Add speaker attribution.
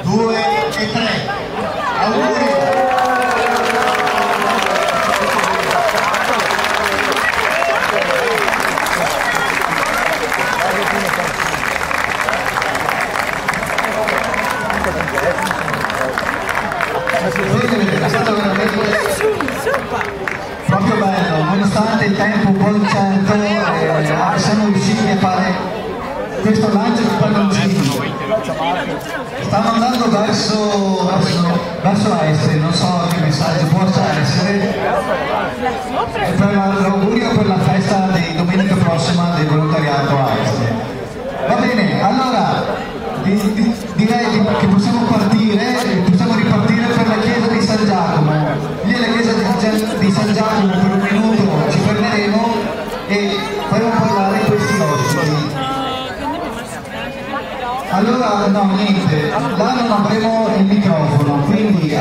Speaker 1: 2 e 3. Auguri! È stato veramente proprio bello, nonostante il tempo un po' incerto, siamo riusciti a fare questo lancio di palloncini. Stanno andando verso est, non so che messaggio possa essere, e per l'augurio per la festa di domenica prossima del volontariato a est. Va bene, allora direi che possiamo ripartire per la chiesa di San Giacomo. Lì alla chiesa di San Giacomo per un minuto ci fermeremo e faremo parlare questi ospiti. Allora no, niente, là non avremo il microfono, quindi